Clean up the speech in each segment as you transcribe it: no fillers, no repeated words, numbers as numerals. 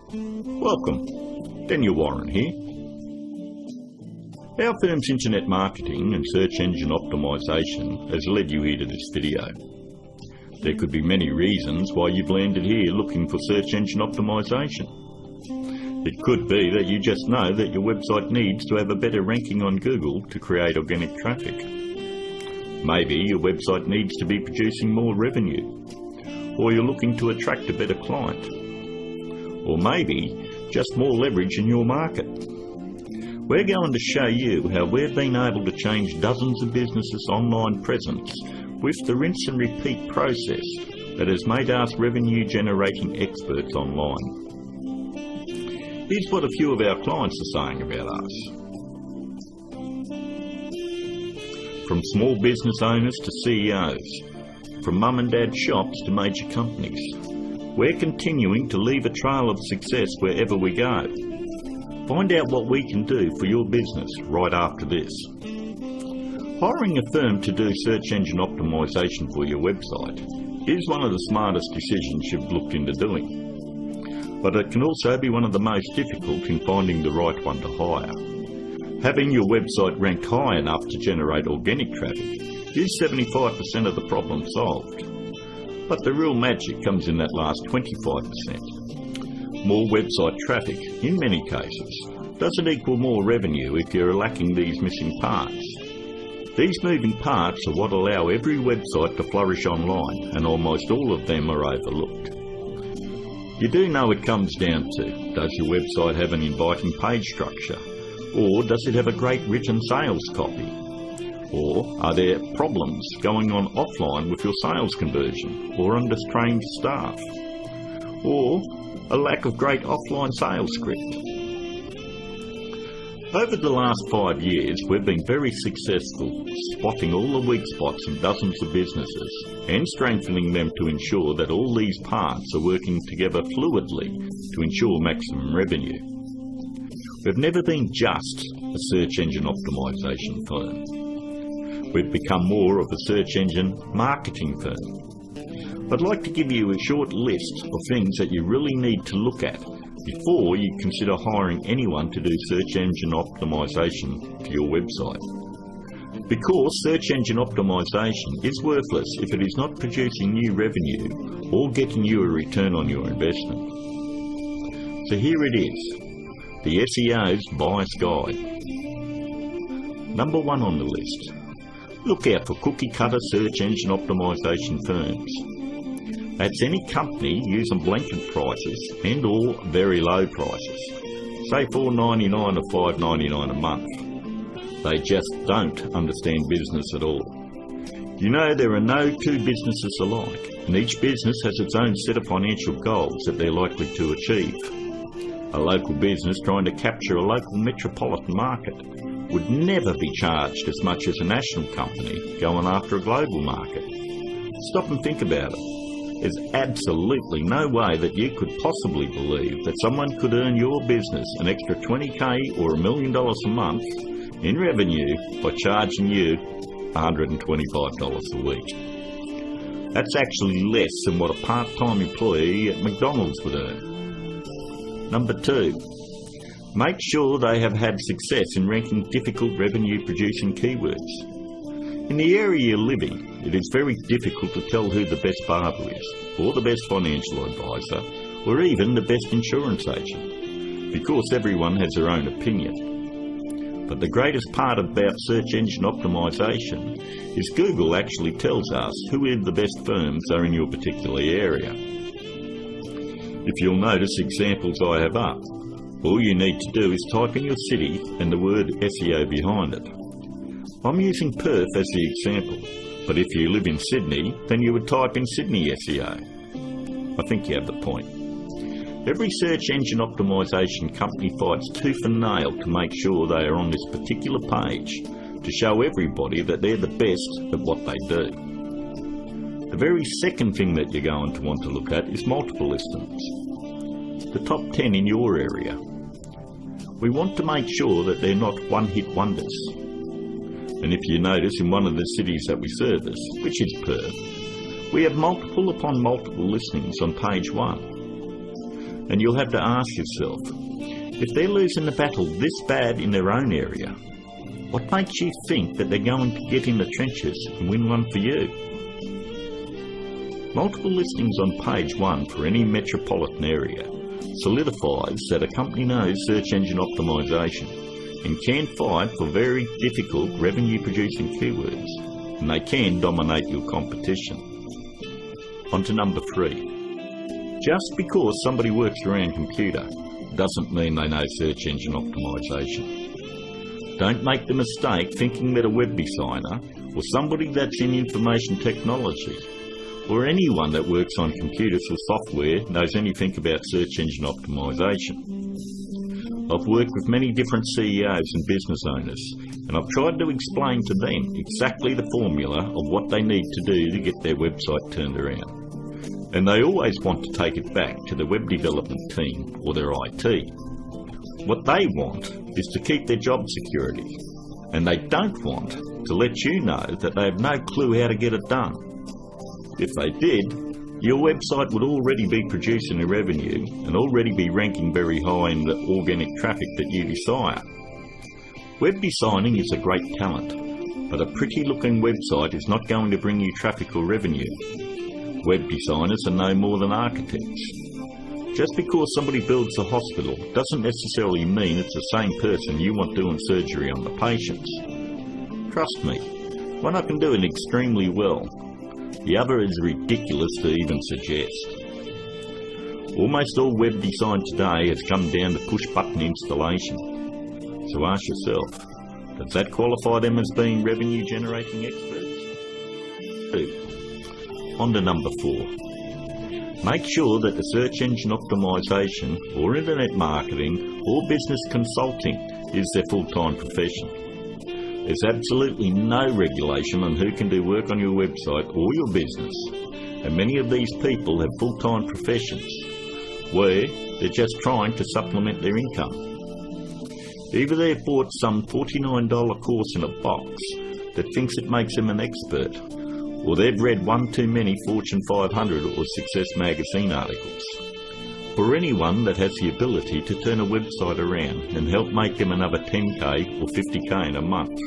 Welcome, Daniel Warren here. Our firm's internet marketing and search engine optimisation has led you here to this video. There could be many reasons why you've landed here looking for search engine optimisation. It could be that you just know that your website needs to have a better ranking on Google to create organic traffic. Maybe your website needs to be producing more revenue, or you're looking to attract a better client, or maybe just more leverage in your market. We're going to show you how we've been able to change dozens of businesses' online presence with the rinse and repeat process that has made us revenue generating experts online. Here's what a few of our clients are saying about us. From small business owners to CEOs, from mum and dad shops to major companies, we're continuing to leave a trail of success wherever we go. Find out what we can do for your business right after this. Hiring a firm to do search engine optimisation for your website is one of the smartest decisions you've looked into doing. But it can also be one of the most difficult in finding the right one to hire. Having your website rank high enough to generate organic traffic is 75% of the problem solved. But the real magic comes in that last 25%. More website traffic, in many cases, doesn't equal more revenue if you're lacking these missing parts. These moving parts are what allow every website to flourish online, and almost all of them are overlooked. You do know it comes down to, does your website have an inviting page structure? Or does it have a great written sales copy? Or are there problems going on offline with your sales conversion or undertrained staff? Or a lack of great offline sales script? Over the last 5 years, we've been very successful spotting all the weak spots in dozens of businesses and strengthening them to ensure that all these parts are working together fluidly to ensure maximum revenue. We've never been just a search engine optimisation firm. We've become more of a search engine marketing firm. I'd like to give you a short list of things that you really need to look at before you consider hiring anyone to do search engine optimisation for your website. Because search engine optimisation is worthless if it is not producing new revenue or getting you a return on your investment. So here it is, the SEO's Buyer's Guide. Number 1 on the list. Look out for cookie-cutter search engine optimisation firms. That's any company using blanket prices and or very low prices, say $4.99 or $5.99 a month. They just don't understand business at all. You know, there are no two businesses alike, and each business has its own set of financial goals that they're likely to achieve. A local business trying to capture a local metropolitan market would never be charged as much as a national company going after a global market. Stop and think about it. There's absolutely no way that you could possibly believe that someone could earn your business an extra $20,000 or $1 million a month in revenue by charging you $125 a week. That's actually less than what a part-time employee at McDonald's would earn. Number 2, make sure they have had success in ranking difficult revenue-producing keywords. In the area you live in, it is very difficult to tell who the best barber is, or the best financial advisor, or even the best insurance agent, because everyone has their own opinion. But the greatest part about search engine optimisation is Google actually tells us who the best firms are in your particular area. If you'll notice examples I have up, all you need to do is type in your city and the word SEO behind it. I'm using Perth as the example, but if you live in Sydney, then you would type in Sydney SEO. I think you have the point. Every search engine optimisation company fights tooth and nail to make sure they are on this particular page to show everybody that they're the best at what they do. The very second thing that you're going to want to look at is multiple listings, the top 10 in your area. We want to make sure that they're not one-hit wonders. And if you notice, in one of the cities that we service, which is Perth, we have multiple upon multiple listings on page 1. And you'll have to ask yourself, if they're losing the battle this bad in their own area, what makes you think that they're going to get in the trenches and win one for you? Multiple listings on page 1 for any metropolitan area solidifies that a company knows search engine optimization and can fight for very difficult revenue-producing keywords, and they can dominate your competition. On to number 3. Just because somebody works around computer doesn't mean they know search engine optimization. Don't make the mistake thinking that a web designer or somebody that's in information technology or anyone that works on computers or software knows anything about search engine optimization. I've worked with many different CEOs and business owners, and I've tried to explain to them exactly the formula of what they need to do to get their website turned around. And they always want to take it back to the web development team or their IT. What they want is to keep their job security, and they don't want to let you know that they have no clue how to get it done. If they did, your website would already be producing a revenue and already be ranking very high in the organic traffic that you desire. Web designing is a great talent, but a pretty looking website is not going to bring you traffic or revenue. Web designers are no more than architects. Just because somebody builds a hospital doesn't necessarily mean it's the same person you want doing surgery on the patients. Trust me, one I can do it extremely well. The other is ridiculous to even suggest. Almost all web design today has come down to push-button installation. So ask yourself, does that qualify them as being revenue-generating experts? 2. On to number 4. Make sure that the search engine optimization or internet marketing or business consulting is their full-time profession. There's absolutely no regulation on who can do work on your website or your business, and many of these people have full-time professions where they're just trying to supplement their income. Either they've bought some $49 course in a box that thinks it makes them an expert, or they've read one too many Fortune 500 or Success magazine articles. For anyone that has the ability to turn a website around and help make them another 10k or 50k in a month,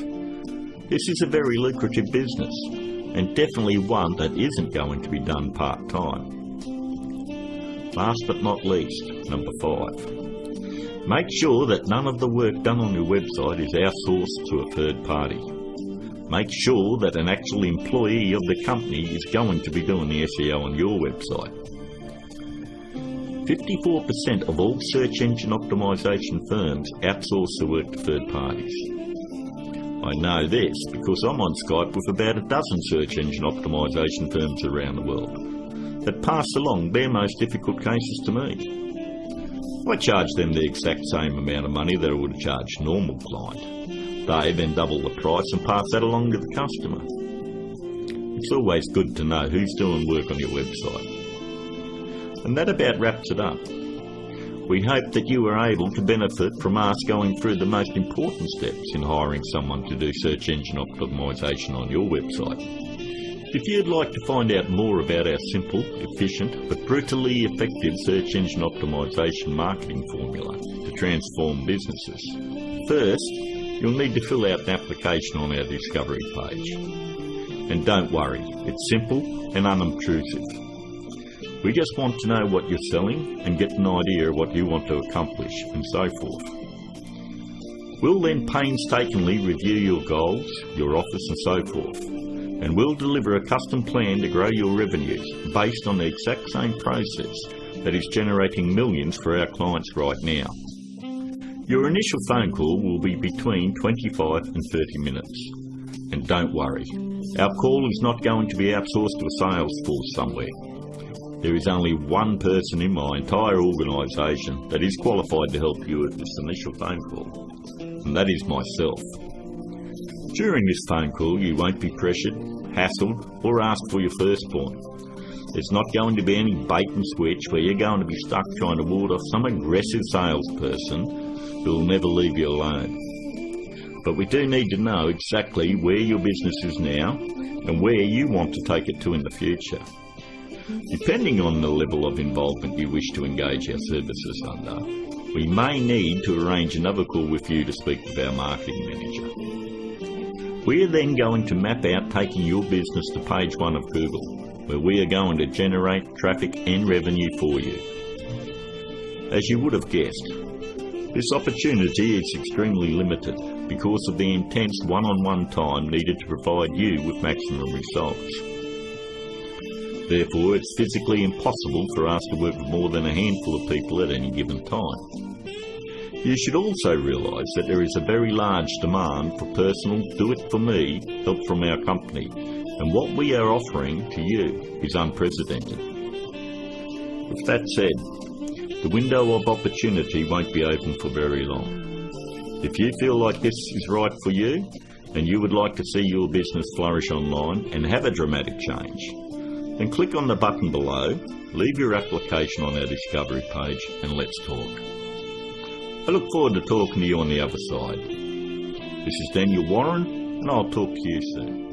this is a very lucrative business, and definitely one that isn't going to be done part-time. Last but not least, number 5. Make sure that none of the work done on your website is outsourced to a third party. Make sure that an actual employee of the company is going to be doing the SEO on your website. 54% of all search engine optimization firms outsource the work to third parties. I know this because I'm on Skype with about a dozen search engine optimization firms around the world that pass along their most difficult cases to me. I charge them the exact same amount of money that I would charge a normal client. They then double the price and pass that along to the customer. It's always good to know who's doing work on your website. And that about wraps it up. We hope that you were able to benefit from us going through the most important steps in hiring someone to do search engine optimization on your website. If you'd like to find out more about our simple, efficient, but brutally effective search engine optimization marketing formula to transform businesses, first, you'll need to fill out an application on our discovery page. And don't worry, it's simple and unobtrusive. We just want to know what you're selling and get an idea of what you want to accomplish and so forth. We'll then painstakingly review your goals, your offers and so forth, and we'll deliver a custom plan to grow your revenues based on the exact same process that is generating millions for our clients right now. Your initial phone call will be between 25 and 30 minutes. And don't worry, our call is not going to be outsourced to a sales force somewhere. There is only one person in my entire organisation that is qualified to help you with this initial phone call, and that is myself. During this phone call, you won't be pressured, hassled, or asked for your firstborn. There's not going to be any bait and switch where you're going to be stuck trying to ward off some aggressive salesperson who will never leave you alone. But we do need to know exactly where your business is now and where you want to take it to in the future. Depending on the level of involvement you wish to engage our services under, we may need to arrange another call with you to speak with our marketing manager. We are then going to map out taking your business to page 1 of Google, where we are going to generate traffic and revenue for you. As you would have guessed, this opportunity is extremely limited because of the intense one-on-one time needed to provide you with maximum results. Therefore, it's physically impossible for us to work with more than a handful of people at any given time. You should also realise that there is a very large demand for personal do-it-for-me help from our company, and what we are offering to you is unprecedented. With that said, the window of opportunity won't be open for very long. If you feel like this is right for you, and you would like to see your business flourish online and have a dramatic change, then click on the button below, leave your application on our discovery page, and let's talk. I look forward to talking to you on the other side. This is Daniel Warren, and I'll talk to you soon.